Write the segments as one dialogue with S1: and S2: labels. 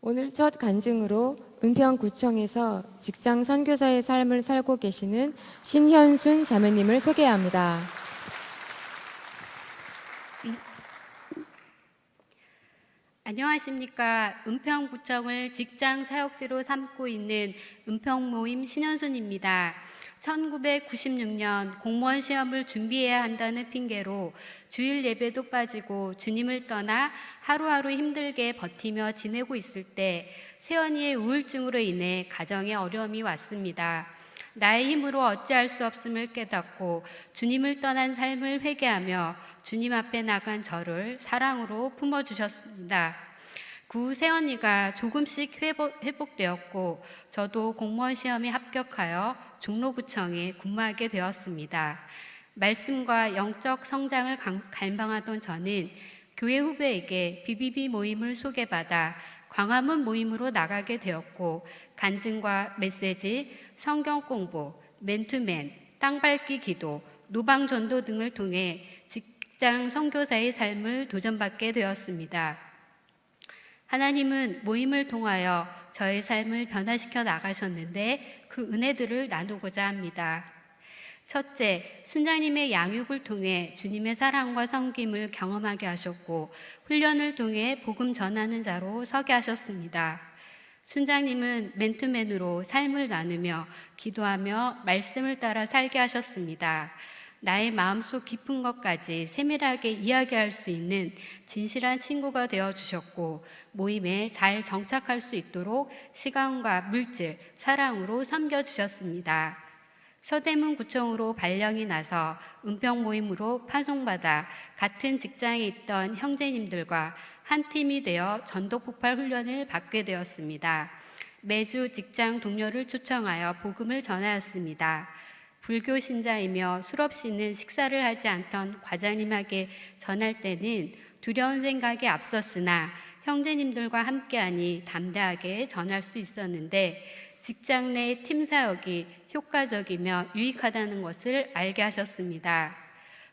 S1: 오늘 첫 간증으로 은평구청에서 직장 선교사의 삶을 살고 계시는 신현순 자매님을 소개합니다.
S2: 안녕하십니까. 은평구청을 직장 사역지로 삼고 있는 은평모임 신현순입니다. 1996년 공무원 시험을 준비해야 한다는 핑계로 주일 예배도 빠지고 주님을 떠나 하루하루 힘들게 버티며 지내고 있을 때 세연이의 우울증으로 인해 가정에 어려움이 왔습니다. 나의 힘으로 어찌할 수 없음을 깨닫고 주님을 떠난 삶을 회개하며 주님 앞에 나간 저를 사랑으로 품어주셨습니다. 그 후 세연이가 조금씩 회복되었고 저도 공무원 시험에 합격하여 종로구청에 근무하게 되었습니다. 말씀과 영적 성장을 갈망하던 저는 교회 후배에게 BBB 모임을 소개받아 광화문 모임으로 나가게 되었고 간증과 메시지, 성경 공부, 맨투맨, 땅밟기 기도, 노방전도 등을 통해 직장 선교사의 삶을 도전받게 되었습니다. 하나님은 모임을 통하여 저의 삶을 변화시켜 나가셨는데 그 은혜들을 나누고자 합니다. 첫째, 순자님의 양육을 통해 주님의 사랑과 섬김을 경험하게 하셨고 훈련을 통해 복음 전하는 자로 서게 하셨습니다. 순자님은 맨투맨으로 삶을 나누며 기도하며 말씀을 따라 살게 하셨습니다. 나의 마음속 깊은 것까지 세밀하게 이야기할 수 있는 진실한 친구가 되어주셨고 모임에 잘 정착할 수 있도록 시간과 물질, 사랑으로 섬겨주셨습니다. 서대문구청으로 발령이 나서 은평 모임으로 파송받아 같은 직장에 있던 형제님들과 한 팀이 되어 전도폭발 훈련을 받게 되었습니다. 매주 직장 동료를 초청하여 복음을 전하였습니다. 불교 신자이며 술 없이는 식사를 하지 않던 과장님에게 전할 때는 두려운 생각이 앞섰으나 형제님들과 함께하니 담대하게 전할 수 있었는데 직장 내 팀 사역이 효과적이며 유익하다는 것을 알게 하셨습니다.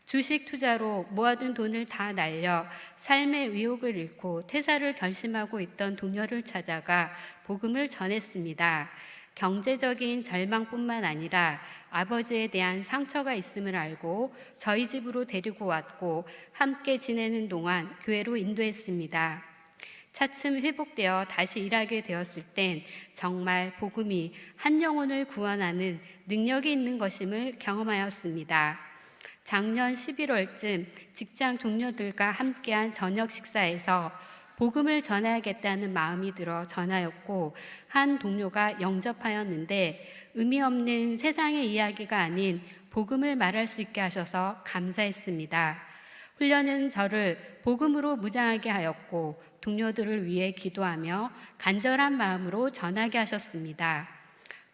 S2: 주식 투자로 모아둔 돈을 다 날려 삶의 의욕을 잃고 퇴사를 결심하고 있던 동료를 찾아가 복음을 전했습니다. 경제적인 절망뿐만 아니라 아버지에 대한 상처가 있음을 알고 저희 집으로 데리고 왔고 함께 지내는 동안 교회로 인도했습니다. 차츰 회복되어 다시 일하게 되었을 땐 정말 복음이 한 영혼을 구원하는 능력이 있는 것임을 경험하였습니다. 작년 11월쯤 직장 동료들과 함께한 저녁 식사에서 복음을 전해야겠다는 마음이 들어 전하였고 한 동료가 영접하였는데 의미 없는 세상의 이야기가 아닌 복음을 말할 수 있게 하셔서 감사했습니다. 훈련은 저를 복음으로 무장하게 하였고 동료들을 위해 기도하며 간절한 마음으로 전하게 하셨습니다.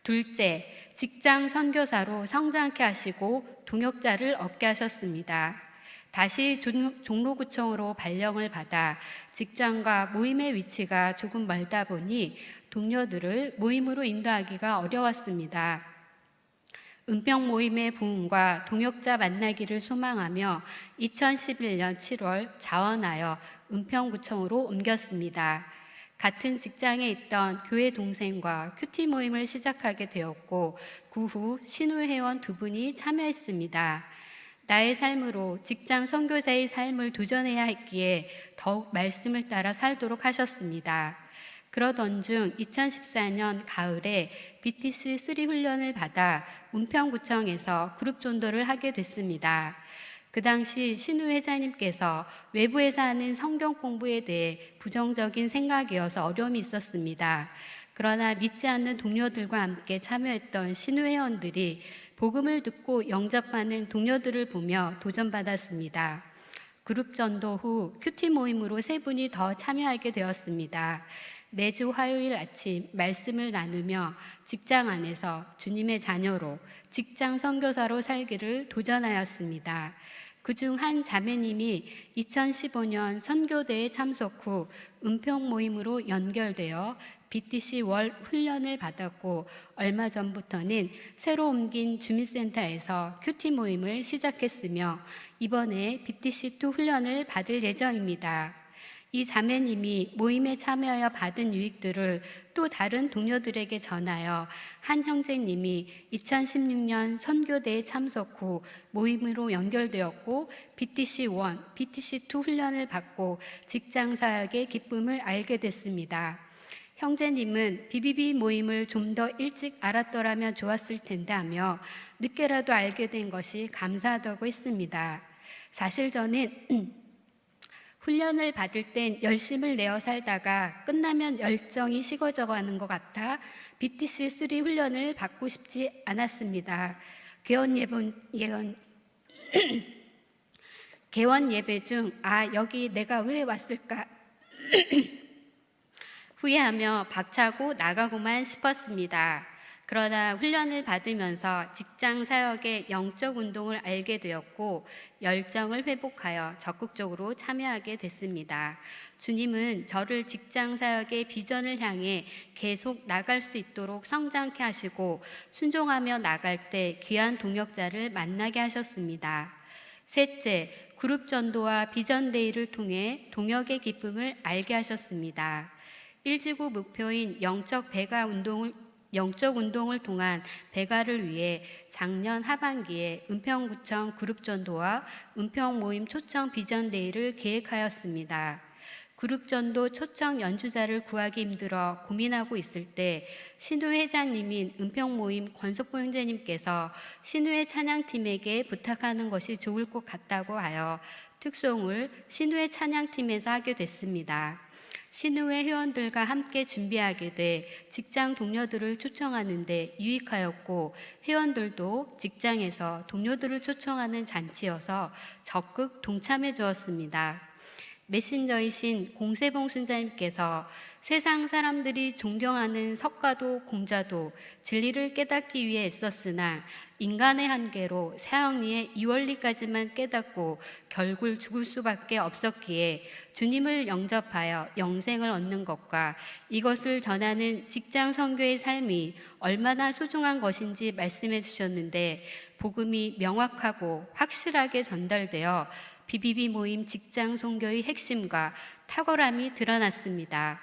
S2: 둘째, 직장 선교사로 성장케 하시고 동역자를 얻게 하셨습니다. 다시 종로구청으로 발령을 받아 직장과 모임의 위치가 조금 멀다 보니 동료들을 모임으로 인도하기가 어려웠습니다. 은평 모임의 부흥과 동역자 만나기를 소망하며 2011년 7월 자원하여 은평구청으로 옮겼습니다. 같은 직장에 있던 교회 동생과 큐티 모임을 시작하게 되었고 그 후 신우 회원 2분이 참여했습니다. 나의 삶으로 직장 선교사의 삶을 도전해야 했기에 더욱 말씀을 따라 살도록 하셨습니다. 그러던 중 2014년 가을에 BTC3 훈련을 받아 은평구청에서 그룹 전도를 하게 됐습니다. 그 당시 신우 회장님께서 외부에서 하는 성경 공부에 대해 부정적인 생각이어서 어려움이 있었습니다. 그러나 믿지 않는 동료들과 함께 참여했던 신우 회원들이 복음을 듣고 영접하는 동료들을 보며 도전받았습니다. 그룹 전도 후 큐티 모임으로 3분이 더 참여하게 되었습니다. 매주 화요일 아침 말씀을 나누며 직장 안에서 주님의 자녀로 직장 선교사로 살기를 도전하였습니다. 그중 한 자매님이 2015년 선교대에 참석 후 은평 모임으로 연결되어 BTC 월 훈련을 받았고 얼마 전부터는 새로 옮긴 주민센터에서 큐티 모임을 시작했으며 이번에 BTC2 훈련을 받을 예정입니다. 이 자매님이 모임에 참여하여 받은 유익들을 또 다른 동료들에게 전하여 한 형제님이 2016년 선교대에 참석 후 모임으로 연결되었고 BTC1, BTC2 훈련을 받고 직장 사역의 기쁨을 알게 됐습니다. 형제님은 BBB 모임을 좀 더 일찍 알았더라면 좋았을 텐데 하며 늦게라도 알게 된 것이 감사하다고 했습니다. 사실 저는 훈련을 받을 땐 열심을 내어 살다가 끝나면 열정이 식어져 가는 것 같아 BTC3 훈련을 받고 싶지 않았습니다. 개원 예배 중 여기 내가 왜 왔을까 후회하며 박차고 나가고만 싶었습니다. 그러나 훈련을 받으면서 직장 사역의 영적 운동을 알게 되었고 열정을 회복하여 적극적으로 참여하게 됐습니다. 주님은 저를 직장 사역의 비전을 향해 계속 나갈 수 있도록 성장케 하시고 순종하며 나갈 때 귀한 동역자를 만나게 하셨습니다. 셋째, 그룹 전도와 비전 데이를 통해 동역의 기쁨을 알게 하셨습니다. 1지구 목표인 영적 운동을 통한 배가를 위해 작년 하반기에 은평구청 그룹전도와 은평모임 초청 비전데이를 계획하였습니다. 그룹전도 초청 연주자를 구하기 힘들어 고민하고 있을 때 신우회 회장님인 은평모임 권석보 형제님께서 신우회 찬양팀에게 부탁하는 것이 좋을 것 같다고 하여 특송을 신우회 찬양팀에서 하게 됐습니다. 신우회 회원들과 함께 준비하게 돼 직장 동료들을 초청하는 데 유익하였고 회원들도 직장에서 동료들을 초청하는 잔치여서 적극 동참해 주었습니다. 메신저이신 공세봉 순자님께서 세상 사람들이 존경하는 석가도 공자도 진리를 깨닫기 위해 애썼으나 인간의 한계로 사형리의 이원리까지만 깨닫고 결국 죽을 수밖에 없었기에 주님을 영접하여 영생을 얻는 것과 이것을 전하는 직장 선교의 삶이 얼마나 소중한 것인지 말씀해 주셨는데 복음이 명확하고 확실하게 전달되어 BBB 모임 직장 선교의 핵심과 탁월함이 드러났습니다.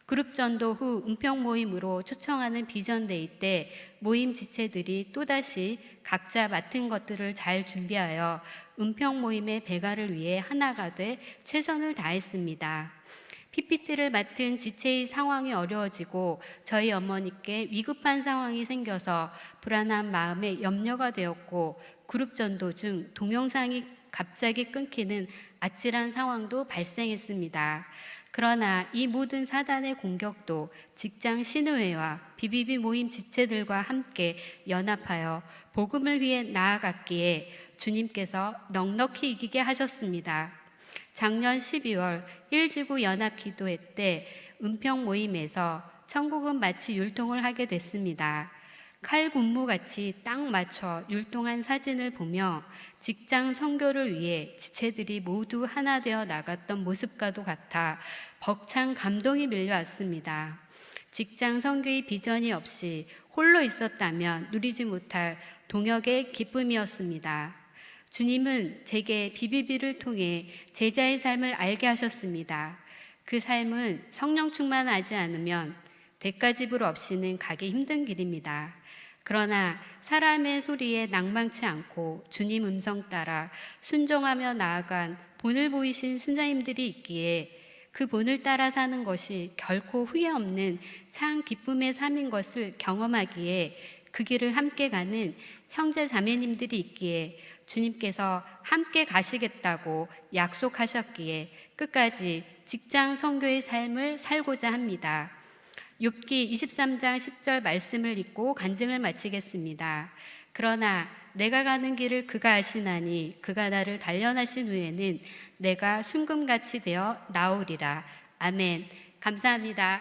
S2: 그룹 전도 후 은평 모임으로 초청하는 비전데이 때 모임 지체들이 또다시 각자 맡은 것들을 잘 준비하여 은평 모임의 배가를 위해 하나가 돼 최선을 다했습니다. PPT를 맡은 지체의 상황이 어려워지고 저희 어머니께 위급한 상황이 생겨서 불안한 마음에 염려가 되었고 그룹 전도 중 동영상이 갑자기 끊기는 아찔한 상황도 발생했습니다. 그러나 이 모든 사단의 공격도 직장 신우회와 BBB 모임 지체들과 함께 연합하여 복음을 위해 나아갔기에 주님께서 넉넉히 이기게 하셨습니다. 작년 12월 1지구 연합 기도회 때 은평 모임에서 천국은 마치 율동을 하게 됐습니다. 칼군무같이 딱 맞춰 율동한 사진을 보며 직장 선교를 위해 지체들이 모두 하나 되어 나갔던 모습과도 같아 벅찬 감동이 밀려왔습니다. 직장 선교의 비전이 없이 홀로 있었다면 누리지 못할 동역의 기쁨이었습니다. 주님은 제게 BBB를 통해 제자의 삶을 알게 하셨습니다. 그 삶은 성령 충만하지 않으면 대가지불 없이는 가기 힘든 길입니다. 그러나 사람의 소리에 낭망치 않고 주님 음성 따라 순종하며 나아간 본을 보이신 순자님들이 있기에 그 본을 따라 사는 것이 결코 후회 없는 참 기쁨의 삶인 것을 경험하기에 그 길을 함께 가는 형제 자매님들이 있기에 주님께서 함께 가시겠다고 약속하셨기에 끝까지 직장 선교의 삶을 살고자 합니다. 욥기 23장 10절 말씀을 읽고 간증을 마치겠습니다. 그러나 내가 가는 길을 그가 아시나니 그가 나를 단련하신 후에는 내가 순금같이 되어 나오리라. 아멘. 감사합니다.